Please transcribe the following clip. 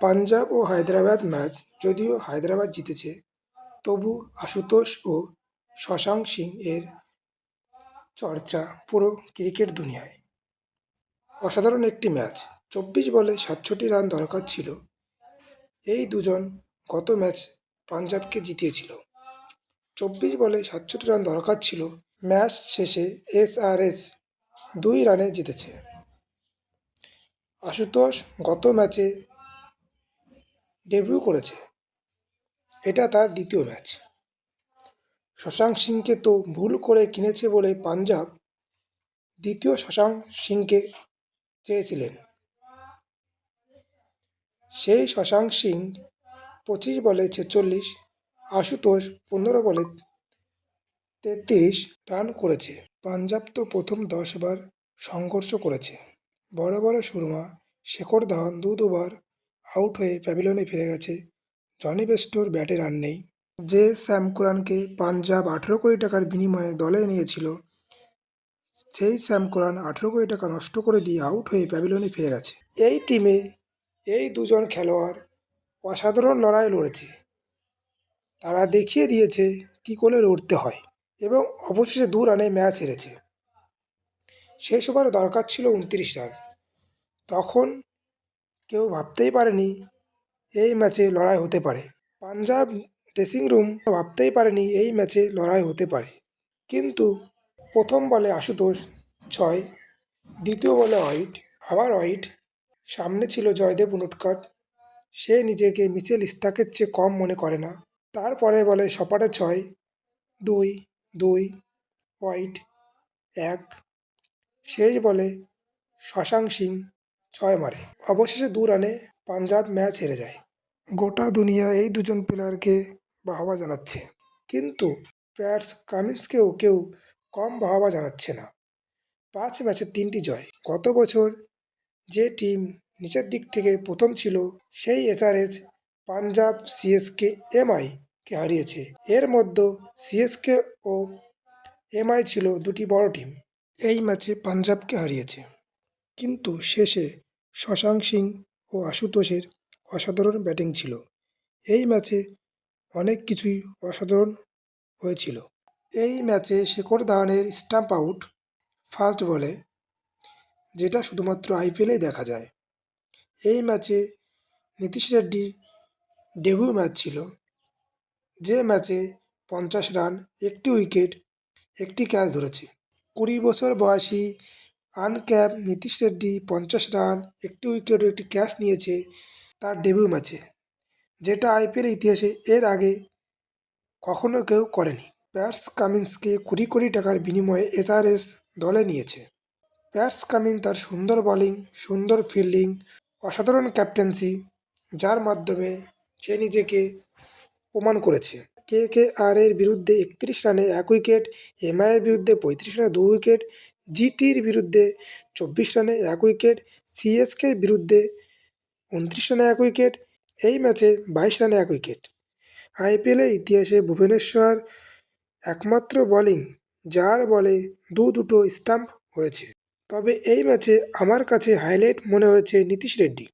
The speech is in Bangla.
পাঞ্জাব ও হায়দ্রাবাদ ম্যাচ যদিও হায়দ্রাবাদ জিতেছে, তবু আশুতোষ ও শশাঙ্ক সিং এর চর্চা পুরো ক্রিকেট দুনিয়ায়। অসাধারণ একটি ম্যাচ। 24 বলে 67 রান দরকার ছিল। এই দুজন গত ম্যাচ পাঞ্জাবকে জিতিয়েছিল। 24 বলে 67 রান দরকার ছিল। ম্যাচ শেষে SRH 2 রানে জিতেছে। আশুতোষ গত ম্যাচে ডেবিউ করেছে। এটা তার দ্বিতীয় ম্যাচ। শশাঙ্ক সিংকে তো ভুল করে কিনেছে বলে পাঞ্জাব দ্বিতীয় শশাঙ্ক সিংকে চেয়েছিলেন। সেই শশাঙ্ক সিং 25 বলে 46, আশুতোষ 15 বলে 33 রান করেছে। পাঞ্জাব তো প্রথম 10 বার সংঘর্ষ করেছে। বড় বড় সুরমা শেখর ধাওয়ান দুবার আউট হয়ে প্যাভিলিয়নে ফিরে গেছে। জনি বেস্টোর ব্যাটে রান নেই। যে স্যাম কুরানকে পাঞ্জাব 18 কোটি টাকার বিনিময়ে দলে নিয়েছিল, সেই স্যাম কুরান 18 কোটি টাকা নষ্ট করে দিয়ে আউট হয়ে প্যাভিলিয়নে ফিরে গেছে। এই টিমে এই দুজন খেলোয়াড় অসাধারণ লড়াই লড়েছে। তারা দেখিয়ে দিয়েছে কী করে লড়তে হয় এবং অবশেষে 2 রানে ম্যাচ হেরেছে। শেষ ওভারে দরকার ছিল 29 রান। তখন কেউ ভাবতেই পারেনি এই ম্যাচে লড়াই হতে পারে। পাঞ্জাব ড্রেসিং রুম ভাবতেই পারেনি এই ম্যাচে লড়াই হতে পারে। কিন্তু প্রথম বলে আশুতোষ 6, দ্বিতীয় বলে হোয়াইট, আবার হোয়াইট, সামনে ছিল জয়দেব উনটকাট। সে নিজেকে মিচেল স্টার্কের চেয়ে কম মনে করে না। তারপরে বলে সপাটে 6, 2, 2, হোয়াইট 1, শেষ বলে শশাঙ্ক সিং 6 মারে। অবশেষে 2 রানে পাঞ্জাব ম্যাচ হেরে যায়। গোটা দুনিয়া এই দুজন প্লেয়ারকে বাহবা জানাচ্ছে, কিন্তু প্যাট কামিন্সকেও কেউ কম বাহবা জানাচ্ছে না। 5 ম্যাচে 3টি জয়। গত বছর যে টিম নিচের দিক থেকে প্রথম ছিল, সেই SRH পাঞ্জাব, CSK, MI-কে হারিয়েছে। এর মধ্যে CSK ও MI ছিল দুটি বড় টিম। এই ম্যাচে পাঞ্জাবকে হারিয়েছে। কিন্তু শেষে শশাঙ্ক সিং ও আশুতোষের অসাধারণ ব্যাটিং ছিল। এই ম্যাচে অনেক কিছুই অসাধারণ হয়েছিল। এই ম্যাচে শেখর ধাওয়ানের স্টাম্প আউট ফার্স্ট বলে, যেটা শুধুমাত্র IPL-এই দেখা যায়। এই ম্যাচে নীতিশ রেড্ডির ডেবিউ ম্যাচ ছিল, যে ম্যাচে 50 রান, 1টি উইকেট, 1টি ক্যাচ ধরেছে। 20 বছর বয়সী আনক্যাপ নীতিশ রেড্ডি 50 রান, 1টি উইকেট ও 1টি ক্যাচ নিয়েছে তার ডেবিউ ম্যাচে, যেটা IPL ইতিহাসে এর আগে কখনো কেউ করেনি। প্যাট কামিন্সকে 20 কোটি টাকার বিনিময়ে SRH দলে নিয়েছে। প্যাট কামিন্স তার সুন্দর বোলিং, সুন্দর ফিল্ডিং, অসাধারণ ক্যাপ্টেন্সি, যার মাধ্যমে সে নিজেকে প্রমাণ করেছে। KKR-এর বিরুদ্ধে 31 রানে 1 উইকেট, MI-এর বিরুদ্ধে 35 রানে 2 উইকেট, GTর বিরুদ্ধে 24 রানে 1 উইকেট, CSKর বিরুদ্ধে 29 রানে 1 উইকেট, এই ম্যাচে 22 রানে 1 উইকেট। IPL-এর ইতিহাসে ভুবনেশ্বর একমাত্র বোলিং যার বলে দুটো স্টাম্প হয়েছে। তবে এই ম্যাচে আমার কাছে হাইলাইট মনে হয়েছে নীতিশ রেড্ডি।